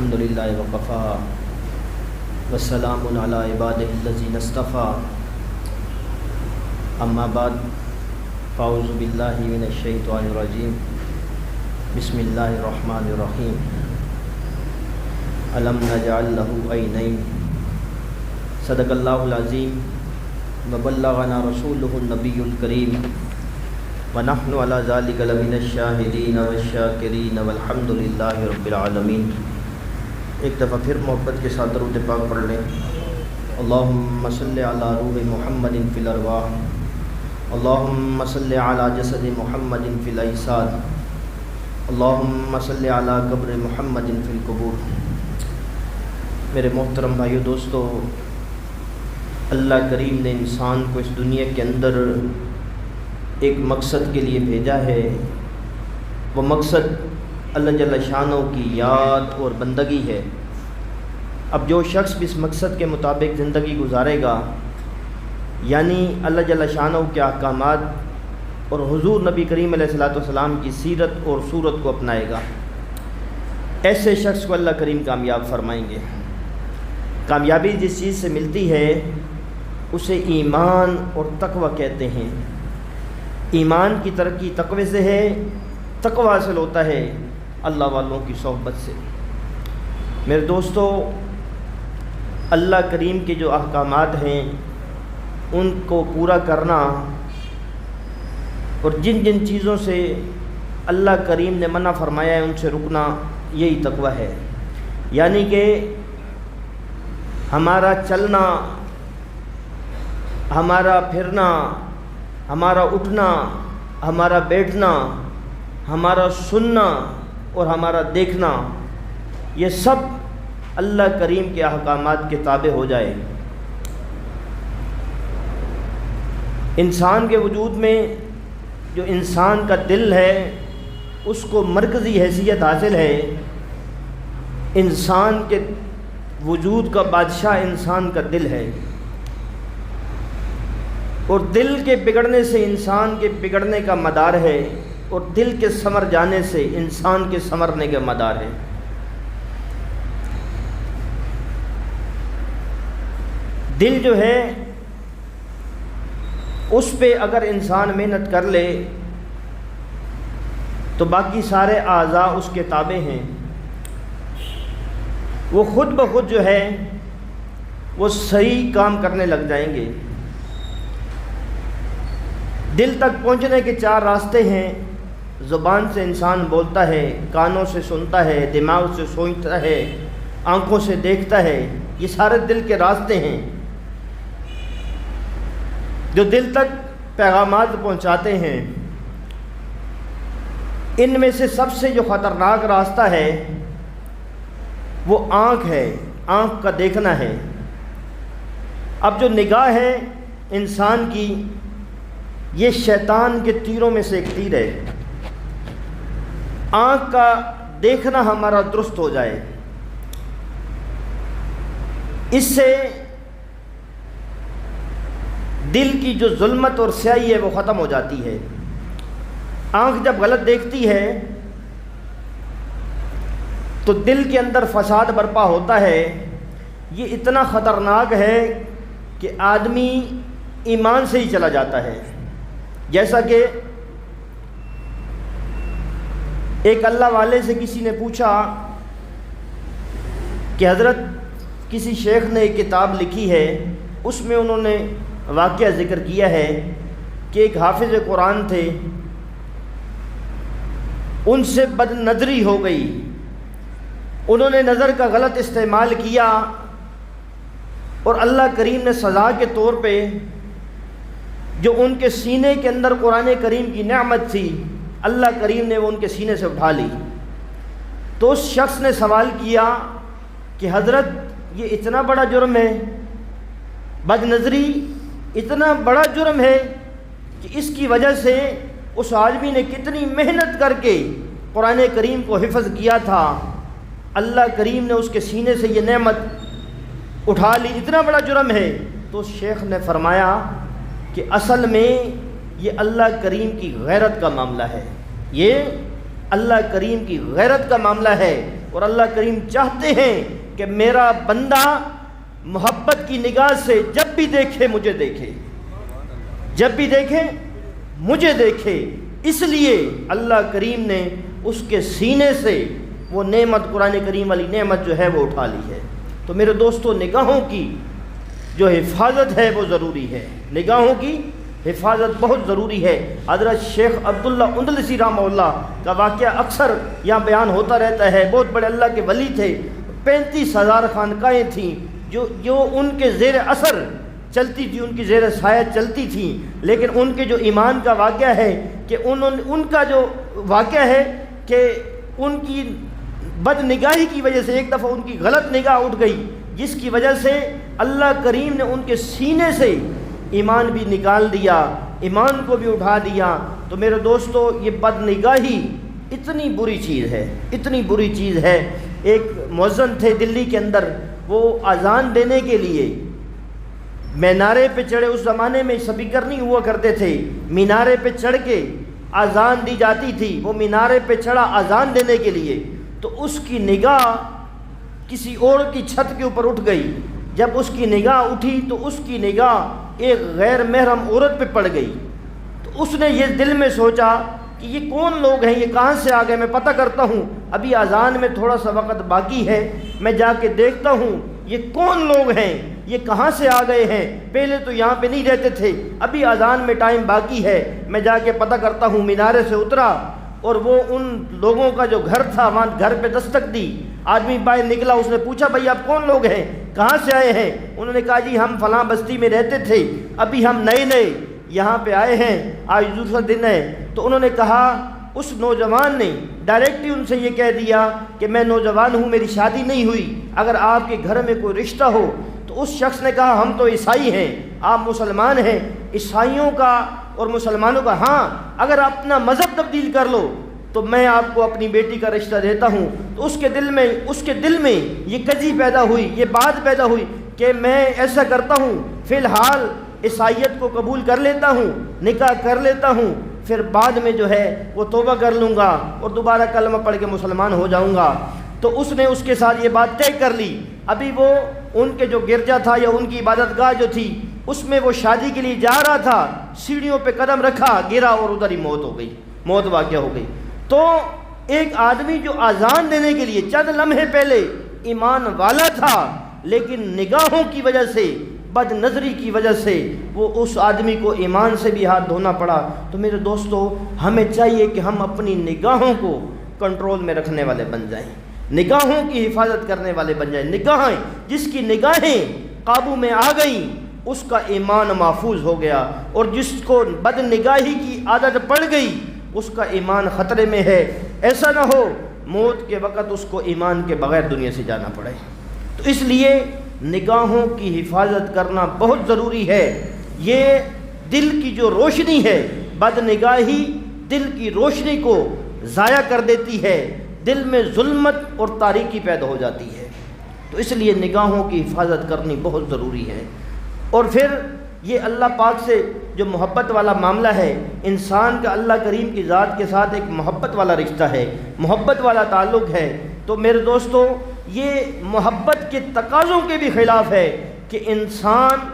الحمد للہ وقفا والسلام علی عبادہ الذین اصطفیٰ اما بعد فاعوذ باللہ من الشیطان الرجیم بسم اللہ الرحمن الرحیم الم نجعل لہ عینین صدق اللہ العظیم وبلغنا رسولہ النبی الکریم ونحن علی ذلک لمن الشاہدین والشاکرین والحمد للہ رب العالمین۔ ایک دفعہ پھر محبت کے ساتھ درود پاک پڑھ لیں۔ اللہم صلی علی روح محمد فی الارواح، اللہم صلی علی جسد محمد فی الاجساد، اللہم صلی علی قبر محمد فی القبور۔ میرے محترم بھائیو دوستو، اللہ کریم نے انسان کو اس دنیا کے اندر ایک مقصد کے لیے بھیجا ہے۔ وہ مقصد اللہ جل شانہ کی یاد اور بندگی ہے۔ اب جو شخص بھی اس مقصد کے مطابق زندگی گزارے گا، یعنی اللہ جل شانہ کے احکامات اور حضور نبی کریم علیہ الصلوۃ والسلام کی سیرت اور صورت کو اپنائے گا، ایسے شخص کو اللہ کریم کامیاب فرمائیں گے۔ کامیابی جس چیز سے ملتی ہے اسے ایمان اور تقوی کہتے ہیں۔ ایمان کی ترقی تقوی سے ہے، تقوی حاصل ہوتا ہے اللہ والوں کی صحبت سے۔ میرے دوستو، اللہ کریم کے جو احکامات ہیں ان کو پورا کرنا اور جن جن چیزوں سے اللہ کریم نے منع فرمایا ہے ان سے رکنا، یہی تقوی ہے۔ یعنی کہ ہمارا چلنا، ہمارا پھرنا، ہمارا اٹھنا، ہمارا بیٹھنا، ہمارا سننا اور ہمارا دیکھنا، یہ سب اللہ کریم کے احکامات کے تابع ہو جائے۔ انسان کے وجود میں جو انسان کا دل ہے اس کو مرکزی حیثیت حاصل ہے۔ انسان کے وجود کا بادشاہ انسان کا دل ہے، اور دل کے بگڑنے سے انسان کے بگڑنے کا مدار ہے، اور دل کے سنور جانے سے انسان کے سنورنے کا مدار ہے۔ دل جو ہے اس پہ اگر انسان محنت کر لے تو باقی سارے اعضاء اس کے تابع ہیں۔ وہ خود بخود جو ہے وہ صحیح کام کرنے لگ جائیں گے۔ دل تک پہنچنے کے 4 راستے ہیں۔ زبان سے انسان بولتا ہے، کانوں سے سنتا ہے، دماغ سے سوچتا ہے، آنکھوں سے دیکھتا ہے۔ یہ سارے دل کے راستے ہیں جو دل تک پیغامات پہنچاتے ہیں۔ ان میں سے سب سے جو خطرناک راستہ ہے وہ آنکھ ہے، آنکھ کا دیکھنا ہے۔ اب جو نگاہ ہے انسان کی، یہ شیطان کے تیروں میں سے ایک تیر ہے۔ آنکھ کا دیکھنا ہمارا درست ہو جائے، اس سے دل کی جو ظلمت اور سیاہی ہے وہ ختم ہو جاتی ہے۔ آنکھ جب غلط دیکھتی ہے تو دل کے اندر فساد برپا ہوتا ہے۔ یہ اتنا خطرناک ہے کہ آدمی ایمان سے ہی چلا جاتا ہے۔ جیسا کہ ایک اللہ والے سے کسی نے پوچھا کہ حضرت کسی شیخ نے ایک کتاب لکھی ہے، اس میں انہوں نے واقعہ ذکر کیا ہے کہ ایک حافظ قرآن تھے، ان سے بد نظری ہو گئی، انہوں نے نظر کا غلط استعمال کیا اور اللہ کریم نے سزا کے طور پہ جو ان کے سینے کے اندر قرآن کریم کی نعمت تھی، اللہ کریم نے وہ ان کے سینے سے اٹھا لی۔ تو اس شخص نے سوال کیا کہ حضرت یہ اتنا بڑا جرم ہے، بد نظری اتنا بڑا جرم ہے کہ اس کی وجہ سے اس آدمی نے کتنی محنت کر کے قرآن کریم کو حفظ کیا تھا، اللہ کریم نے اس کے سینے سے یہ نعمت اٹھا لی، اتنا بڑا جرم ہے۔ تو اس شیخ نے فرمایا کہ اصل میں یہ اللہ کریم کی غیرت کا معاملہ ہے، یہ اللہ کریم کی غیرت کا معاملہ ہے اور اللہ کریم چاہتے ہیں کہ میرا بندہ محبت کی نگاہ سے جب بھی دیکھے مجھے دیکھے، جب بھی دیکھے مجھے دیکھے۔ اس لیے اللہ کریم نے اس کے سینے سے وہ نعمت، قرآن کریم والی نعمت جو ہے وہ اٹھا لی ہے۔ تو میرے دوستو، نگاہوں کی جو حفاظت ہے وہ ضروری ہے، نگاہوں کی حفاظت بہت ضروری ہے۔ حضرت شیخ عبداللہ اندلسی رحمہ اللہ کا واقعہ اکثر یہاں بیان ہوتا رہتا ہے۔ بہت بڑے اللہ کے ولی تھے، 35,000 خانقاہیں تھیں جو ان کے زیر اثر چلتی تھی، ان کی زیر سایہ چلتی تھی، لیکن ان کے جو ایمان کا واقعہ ہے کہ ان کا جو واقعہ ہے کہ ان کی بد نگاہی کی وجہ سے ایک دفعہ ان کی غلط نگاہ اٹھ گئی، جس کی وجہ سے اللہ کریم نے ان کے سینے سے ایمان بھی نکال دیا، ایمان کو بھی اٹھا دیا۔ تو میرے دوستو، یہ بد نگاہی اتنی بری چیز ہے، اتنی بری چیز ہے۔ ایک مؤذن تھے دلی کے اندر، وہ اذان دینے کے لیے مینارے پہ چڑھے۔ اس زمانے میں سپیکر نہیں ہوا کرتے تھے، مینارے پہ چڑھ کے اذان دی جاتی تھی۔ وہ مینارے پہ چڑھا اذان دینے کے لیے، تو اس کی نگاہ کسی اور کی چھت کے اوپر اٹھ گئی۔ جب اس کی نگاہ اٹھی تو اس کی نگاہ ایک غیر محرم عورت پہ پڑ گئی۔ تو اس نے یہ دل میں سوچا کہ یہ کون لوگ ہیں، یہ کہاں سے آ گئے، میں پتہ کرتا ہوں، ابھی اذان میں تھوڑا سا وقت باقی ہے، میں جا کے دیکھتا ہوں یہ کون لوگ ہیں، یہ کہاں سے آ گئے ہیں، پہلے تو یہاں پہ نہیں رہتے تھے، ابھی اذان میں ٹائم باقی ہے، میں جا کے پتہ کرتا ہوں۔ مینارے سے اترا اور وہ ان لوگوں کا جو گھر تھا وہاں گھر پہ دستک دی۔ آدمی باہر نکلا، اس نے پوچھا بھائی آپ کون لوگ ہیں، کہاں سے آئے ہیں؟ انہوں نے کہا جی ہم فلاں بستی میں رہتے تھے، ابھی ہم نئے یہاں پہ آئے ہیں، آج دوسرا دن ہے۔ تو انہوں نے کہا، اس نوجوان نے ڈائریکٹلی ان سے یہ کہہ دیا کہ میں نوجوان ہوں، میری شادی نہیں ہوئی، اگر آپ کے گھر میں کوئی رشتہ ہو۔ تو اس شخص نے کہا ہم تو عیسائی ہیں، آپ مسلمان ہیں، عیسائیوں کا اور مسلمانوں کا، ہاں اگر اپنا مذہب تبدیل کر لو تو میں آپ کو اپنی بیٹی کا رشتہ دیتا ہوں۔ تو اس کے دل میں یہ کجی پیدا ہوئی، یہ بات پیدا ہوئی کہ میں ایسا کرتا ہوں، فی الحال عیسائیت کو قبول کر لیتا ہوں، نکاح کر لیتا ہوں، پھر بعد میں جو ہے وہ توبہ کر لوں گا اور دوبارہ کلمہ پڑھ کے مسلمان ہو جاؤں گا۔ تو اس نے اس کے ساتھ یہ بات طے کر لی۔ ابھی وہ ان کے جو گرجا تھا یا ان کی عبادت گاہ جو تھی اس میں وہ شادی کے لیے جا رہا تھا، سیڑھیوں پہ قدم رکھا، گرا اور ادھر ہی موت ہو گئی، موت واقع ہو گئی۔ تو ایک آدمی جو اذان دینے کے لیے چند لمحے پہلے ایمان والا تھا، لیکن نگاہوں کی وجہ سے، بد نظری کی وجہ سے وہ اس آدمی کو ایمان سے بھی ہاتھ دھونا پڑا۔ تو میرے دوستو، ہمیں چاہیے کہ ہم اپنی نگاہوں کو کنٹرول میں رکھنے والے بن جائیں، نگاہوں کی حفاظت کرنے والے بن جائیں۔ نگاہیں، جس کی نگاہیں قابو میں آ گئیں اس کا ایمان محفوظ ہو گیا، اور جس کو بد نگاہی کی عادت پڑ گئی اس کا ایمان خطرے میں ہے۔ ایسا نہ ہو موت کے وقت اس کو ایمان کے بغیر دنیا سے جانا پڑے۔ تو اس لیے نگاہوں کی حفاظت کرنا بہت ضروری ہے۔ یہ دل کی جو روشنی ہے، بد نگاہی دل کی روشنی کو ضائع کر دیتی ہے، دل میں ظلمت اور تاریکی پیدا ہو جاتی ہے۔ تو اس لیے نگاہوں کی حفاظت کرنی بہت ضروری ہے۔ اور پھر یہ اللہ پاک سے جو محبت والا معاملہ ہے، انسان کا اللہ کریم کی ذات کے ساتھ ایک محبت والا رشتہ ہے، محبت والا تعلق ہے۔ تو میرے دوستو، یہ محبت کے تقاضوں کے بھی خلاف ہے کہ انسان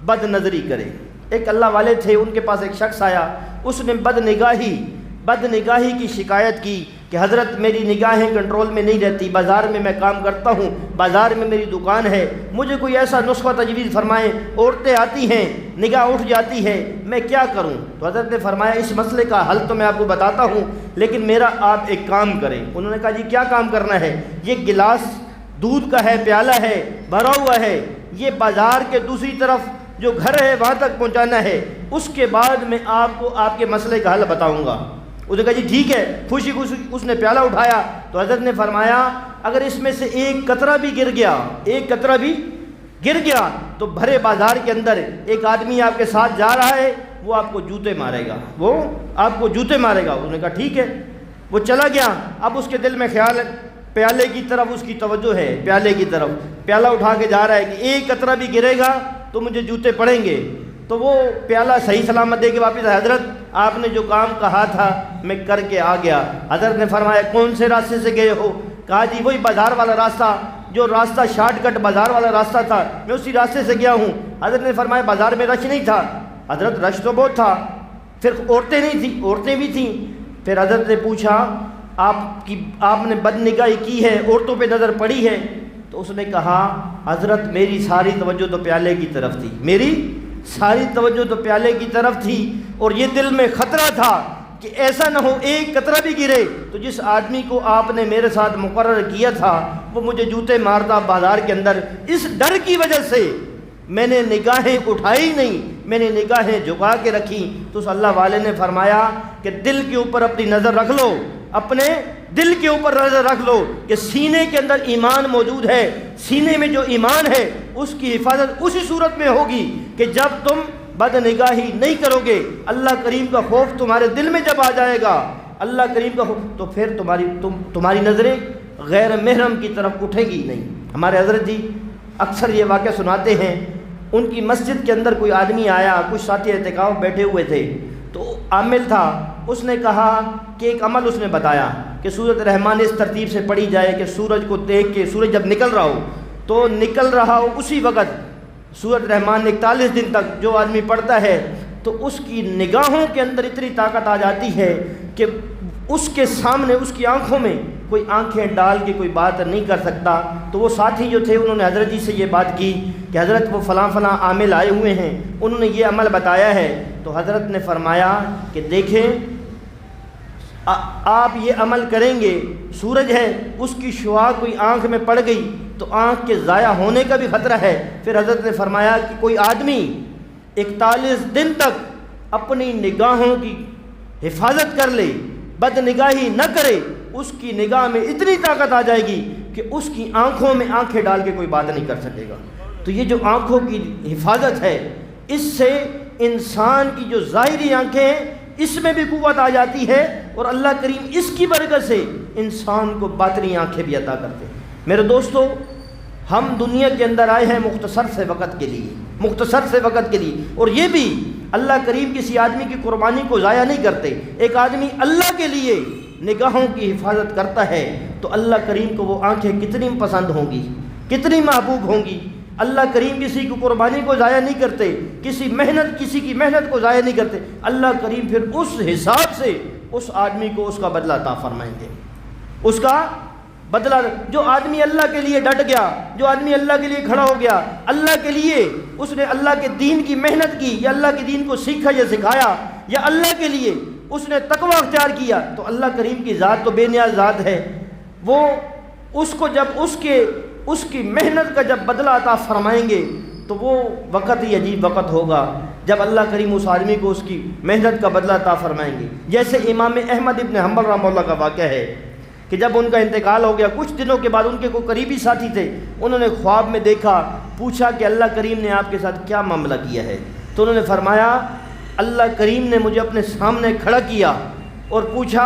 بد نظری کرے۔ ایک اللہ والے تھے، ان کے پاس ایک شخص آیا، اس نے بد نگاہی کی شکایت کی کہ حضرت میری نگاہیں کنٹرول میں نہیں رہتی، بازار میں میں کام کرتا ہوں، بازار میں میری دکان ہے، مجھے کوئی ایسا نسخہ تجویز فرمائیں، عورتیں آتی ہیں نگاہ اٹھ جاتی ہے، میں کیا کروں؟ تو حضرت نے فرمایا اس مسئلے کا حل تو میں آپ کو بتاتا ہوں، لیکن میرا آپ ایک کام کریں۔ انہوں نے کہا جی کیا کام کرنا ہے؟ یہ گلاس دودھ کا ہے، پیالہ ہے، بھرا ہوا ہے، یہ بازار کے دوسری طرف جو گھر ہے وہاں تک پہنچانا ہے، اس کے بعد میں آپ کو آپ کے مسئلے کا حل بتاؤں گا۔ اس نے کہا جی ٹھیک ہے۔ خوشی خوشی اس نے پیالہ اٹھایا تو حضرت نے فرمایا اگر اس میں سے ایک قطرہ بھی گر گیا تو بھرے بازار کے اندر ایک آدمی آپ کے ساتھ جا رہا ہے، وہ آپ کو جوتے مارے گا، اس نے کہا ٹھیک ہے۔ وہ چلا گیا۔ اب اس کے دل میں خیال ہے، پیالے کی طرف اس کی توجہ ہے، پیالہ اٹھا کے جا رہا ہے کہ ایک قطرہ بھی گرے گا تو مجھے جوتے پڑیں گے۔ تو وہ پیالہ صحیح سلامت دے کے واپس، حضرت آپ نے جو کام کہا تھا میں کر کے آ گیا۔ حضرت نے فرمایا کون سے راستے سے گئے ہو؟ کہا جی وہی بازار والا راستہ، جو راستہ شارٹ کٹ بازار والا راستہ تھا، میں اسی راستے سے گیا ہوں۔ حضرت نے فرمایا بازار میں رش نہیں تھا۔ حضرت رش تو بہت تھا، پھر عورتیں نہیں تھیں، عورتیں بھی تھیں۔ پھر حضرت نے پوچھا آپ نے بد نگاہی کی ہے، عورتوں پہ نظر پڑی ہے؟ تو اس نے کہا حضرت میری ساری توجہ تو پیالے کی طرف تھی، میری ساری توجہ تو پیالے کی طرف تھی، اور یہ دل میں خطرہ تھا کہ ایسا نہ ہو ایک قطرہ بھی گرے تو جس آدمی کو آپ نے میرے ساتھ مقرر کیا تھا وہ مجھے جوتے مارتا بازار کے اندر۔ اس ڈر کی وجہ سے میں نے نگاہیں اٹھائی نہیں، میں نے نگاہیں جھکا کے رکھی۔ تو اس اللہ والے نے فرمایا کہ دل کے اوپر اپنی نظر رکھ لو، اپنے دل کے اوپر نظر رکھ لو کہ سینے کے اندر ایمان موجود ہے۔ سینے میں جو ایمان ہے اس کی حفاظت اسی صورت میں ہوگی کہ جب تم بد نگاہی نہیں کرو گے، اللہ کریم کا خوف تمہارے دل میں جب آ جائے گا، اللہ کریم کا خوف، تو پھر تمہاری نظریں غیر محرم کی طرف اٹھیں گی نہیں۔ ہمارے حضرت جی اکثر یہ واقعہ سناتے ہیں، ان کی مسجد کے اندر کوئی آدمی آیا، کچھ ساتھی اعتکاف بیٹھے ہوئے تھے، تو عامل تھا، اس نے کہا کہ ایک عمل اس نے بتایا کہ سورۃ رحمان اس ترتیب سے پڑھی جائے کہ سورج کو دیکھ کے، سورج جب نکل رہا ہو تو نکل رہا ہو اسی وقت سورۃ رحمان 41 دن تک جو آدمی پڑھتا ہے تو اس کی نگاہوں کے اندر اتنی طاقت آ جاتی ہے کہ اس کے سامنے، اس کی آنکھوں میں کوئی آنکھیں ڈال کے کوئی بات نہیں کر سکتا۔ تو وہ ساتھی جو تھے انہوں نے حضرت جی سے یہ بات کی کہ حضرت وہ فلاں فلاں عامل آئے ہوئے ہیں، انہوں نے یہ عمل بتایا ہے۔ تو حضرت نے فرمایا کہ دیکھیں آپ یہ عمل کریں گے، سورج ہے اس کی شعاع کوئی آنکھ میں پڑ گئی تو آنکھ کے ضائع ہونے کا بھی خطرہ ہے۔ پھر حضرت نے فرمایا کہ کوئی آدمی 41 دن تک اپنی نگاہوں کی حفاظت کر لے، بد نگاہی نہ کرے، اس کی نگاہ میں اتنی طاقت آ جائے گی کہ اس کی آنکھوں میں آنکھیں ڈال کے کوئی بات نہیں کر سکے گا۔ تو یہ جو آنکھوں کی حفاظت ہے، اس سے انسان کی جو ظاہری آنکھیں ہیں اس میں بھی قوت آ جاتی ہے، اور اللہ کریم اس کی برکت سے انسان کو باطنی آنکھیں بھی عطا کرتے ہیں۔ میرے دوستو، ہم دنیا کے اندر آئے ہیں مختصر سے وقت کے لیے، مختصر سے وقت کے لیے، اور یہ بھی اللہ کریم کسی آدمی کی قربانی کو ضائع نہیں کرتے۔ ایک آدمی اللہ کے لیے نگاہوں کی حفاظت کرتا ہے تو اللہ کریم کو وہ آنکھیں کتنی پسند ہوں گی، کتنی محبوب ہوں گی۔ اللہ کریم کسی کی قربانی کو ضائع نہیں کرتے، کسی کی محنت کو ضائع نہیں کرتے۔ اللہ کریم پھر اس حساب سے اس آدمی کو اس کا بدلہ عطا فرمائیں گے، اس کا بدلہ۔ جو آدمی اللہ کے لیے ڈٹ گیا، جو آدمی اللہ کے لیے کھڑا ہو گیا، اللہ کے لیے اس نے اللہ کے دین کی محنت کی، یا اللہ کے دین کو سیکھا یا سکھایا، یا اللہ کے لیے اس نے تقوی اختیار کیا، تو اللہ کریم کی ذات تو بے نیاز ذات ہے، وہ اس کو جب اس کی محنت کا جب بدلہ عطا فرمائیں گے تو وہ وقت ہی عجیب وقت ہوگا جب اللہ کریم اس آدمی کو اس کی محنت کا بدلہ عطا فرمائیں گے۔ جیسے امام احمد ابن حنبل رحمہ اللہ کا واقعہ ہے کہ جب ان کا انتقال ہو گیا، کچھ دنوں کے بعد ان کے کوئی قریبی ساتھی تھے، انہوں نے خواب میں دیکھا، پوچھا کہ اللہ کریم نے آپ کے ساتھ کیا معاملہ کیا ہے؟ تو انہوں نے فرمایا اللہ کریم نے مجھے اپنے سامنے کھڑا کیا اور پوچھا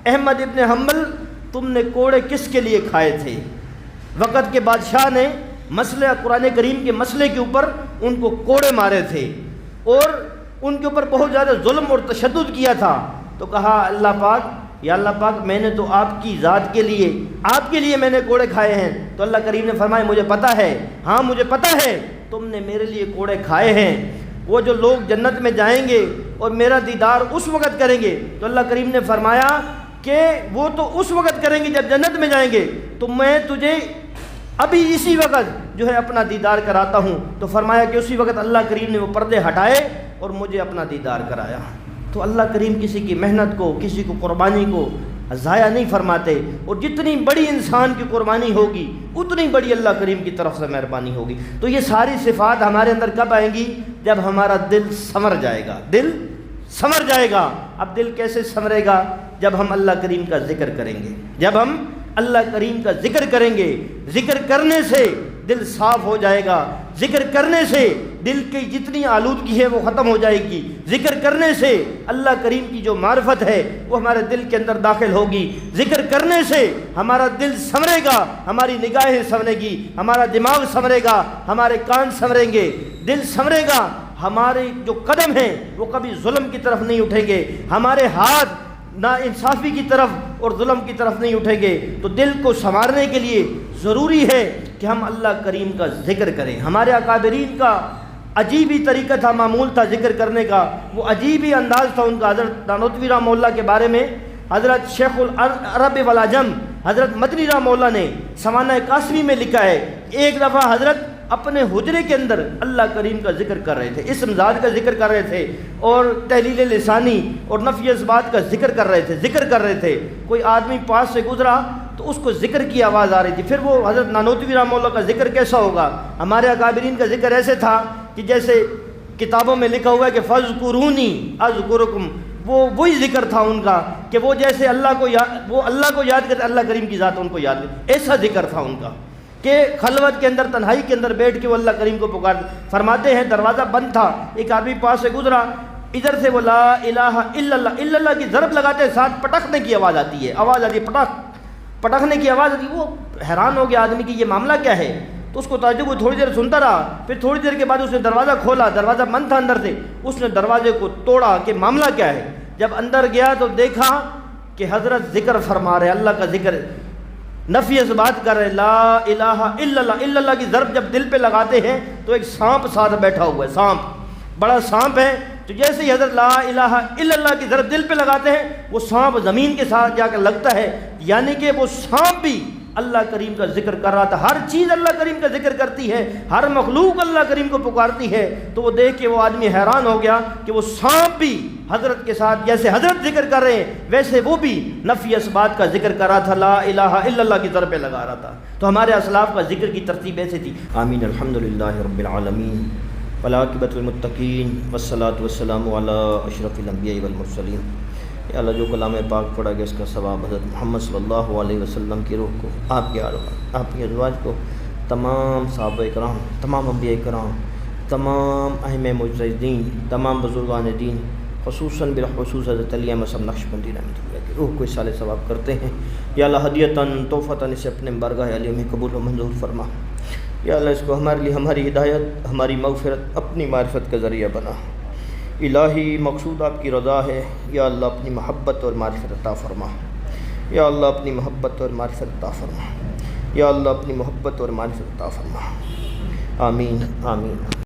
احمد ابن حنبل تم نے کوڑے کس کے لیے کھائے تھے؟ وقت کے بادشاہ نے مسئلہ قرآن کریم کے مسئلے کے اوپر ان کو کوڑے مارے تھے اور ان کے اوپر بہت زیادہ ظلم اور تشدد کیا تھا۔ تو کہا اللہ پاک، یا اللہ پاک میں نے تو آپ کی ذات کے لیے، آپ کے لیے میں نے کوڑے کھائے ہیں۔ تو اللہ کریم نے فرمایا مجھے پتہ ہے، ہاں مجھے پتہ ہے تم نے میرے لیے کوڑے کھائے ہیں۔ وہ جو لوگ جنت میں جائیں گے اور میرا دیدار اس وقت کریں گے، تو اللہ کریم نے فرمایا کہ وہ تو اس وقت کریں گے جب جنت میں جائیں گے، تو میں تجھے ابھی اسی وقت جو ہے اپنا دیدار کراتا ہوں۔ تو فرمایا کہ اسی وقت اللہ کریم نے وہ پردے ہٹائے اور مجھے اپنا دیدار کرایا۔ تو اللہ کریم کسی کی محنت کو، کسی کو قربانی کو ضائع نہیں فرماتے، اور جتنی بڑی انسان کی قربانی ہوگی اتنی بڑی اللہ کریم کی طرف سے مہربانی ہوگی۔ تو یہ ساری صفات ہمارے اندر کب آئیں گی؟ جب ہمارا دل سنور جائے گا، دل سنور جائے گا۔ اب دل کیسے سنورے گا؟ جب ہم اللہ کریم کا ذکر کریں گے، جب ہم اللہ کریم کا ذکر کریں گے۔ ذکر کرنے سے دل صاف ہو جائے گا، ذکر کرنے سے دل کی جتنی آلودگی ہے وہ ختم ہو جائے گی، ذکر کرنے سے اللہ کریم کی جو معرفت ہے وہ ہمارے دل کے اندر داخل ہوگی، ذکر کرنے سے ہمارا دل سنورے گا، ہماری نگاہیں سنورے گی، ہمارا دماغ سنورے گا، ہمارے کان سنوریں گے، دل سنورے گا، ہمارے جو قدم ہیں وہ کبھی ظلم کی طرف نہیں اٹھیں گے، ہمارے ہاتھ ناانصافی کی طرف اور ظلم کی طرف نہیں اٹھیں گے تو دل کو سنوارنے کے لیے ضروری ہے کہ ہم اللہ کریم کا ذکر کریں۔ ہمارے اکابرین کا عجیب ہی طریقہ تھا، معمول تھا ذکر کرنے کا، وہ عجیب ہی انداز تھا ان کا۔ حضرت نانوتوی رحمہ اللہ کے بارے میں حضرت شیخ العرب والعجم حضرت مدنی رحمہ اللہ نے سوانح قاسمی میں لکھا ہے، ایک دفعہ حضرت اپنے حجرے کے اندر اللہ کریم کا ذکر کر رہے تھے، اسم ذات کا ذکر کر رہے تھے اور تحلیل لسانی اور نفی اثبات کا ذکر کر رہے تھے۔ کوئی آدمی پاس سے گزرا تو اس کو ذکر کی آواز آ رہی تھی۔ پھر وہ حضرت نانوتوی رحمہ اللہ کا ذکر کیسا ہوگا؟ ہمارے اکابرین کا ذکر ایسے تھا کہ جیسے کتابوں میں لکھا ہوا ہے کہ فَاذْكُرُونِي أَذْكُرُكُمْ، وہی ذکر تھا ان کا کہ وہ جیسے اللہ کو یاد کرتے، اللہ کریم کی ذات ان کو یاد کرتے، ایسا ذکر تھا ان کا کہ خلوت کے اندر، تنہائی کے اندر بیٹھ کے وہ اللہ کریم کو پکار۔ فرماتے ہیں دروازہ بند تھا، ایک آدمی پاس سے گزرا، ادھر سے وہ لا الہ الا اللہ کی ضرب لگاتے ساتھ پٹکنے کی آواز آتی ہے، پٹکنے کی آواز آتی ہے۔ وہ حیران ہو گیا آدمی کہ یہ معاملہ کیا ہے، تو اس کو تعجب ہوئی، تھوڑی دیر سنتا رہا، پھر تھوڑی دیر کے بعد اس نے دروازہ کھولا، دروازہ بند تھا اندر سے، اس نے دروازے کو توڑا کہ معاملہ کیا ہے۔ جب اندر گیا تو دیکھا کہ حضرت ذکر فرما رہے، اللہ کا ذکر، نفی اثبات کر رہے، لا الہ الا اللہ کی ضرب جب دل پہ لگاتے ہیں تو ایک سانپ ساتھ بیٹھا ہوا ہے، سانپ، بڑا سانپ ہے، تو جیسے ہی حضرت لا الہ الا اللہ کی ضرب دل پہ لگاتے ہیں وہ سانپ زمین کے ساتھ جا کر لگتا ہے، یعنی کہ وہ سانپ بھی اللہ کریم کا ذکر کر رہا تھا۔ ہر چیز اللہ کریم کا ذکر کرتی ہے، ہر مخلوق اللہ کریم کو پکارتی ہے۔ تو وہ دیکھ کے وہ آدمی حیران ہو گیا کہ وہ سانپ بھی حضرت کے ساتھ جیسے حضرت ذکر کر رہے ہیں ویسے وہ بھی نفی اثبات کا ذکر کر رہا تھا، لا الہ الا اللہ کی ضرب پہ لگا رہا تھا۔ تو ہمارے اسلاف کا ذکر کی ترتیب ایسے تھی۔ آمین۔ الحمدللہ رب العالمین والعاقبۃ للمتقین والصلاۃ والسلام علی اشرف الانبیاء والمرسلین۔ یا اللہ جو کلام پاک پڑھا گیا اس کا ثواب حضرت محمد صلی اللہ علیہ وسلم کی روح کو، آپ کے آپ کے ازواج کو، تمام صحابہ کرام، تمام انبیاء کرام، تمام ائمہ مجتہدین، تمام بزرگان دین، خصوصاً بالخصوص حضرت علی احمد صاحب نقشبندی رحمۃ اللہ کی روح کو اصال ثواب کرتے ہیں۔ یا اللہ ہدیتاً تحفتاً اسے اپنے بارگاہ علی میں قبول و منظور فرما۔ یا اللہ اس کو ہمارے لیے ہماری ہدایت، ہماری مغفرت، اپنی معرفت کا ذریعہ بنا۔ الہی مقصود آپ کی رضا ہے، یا اللہ اپنی محبت اور معرفت عطا فرما، یا اللہ اپنی محبت اور معرفت عطا فرما، یا اللہ اپنی محبت اور معرفت عطا فرما۔ آمین آمین۔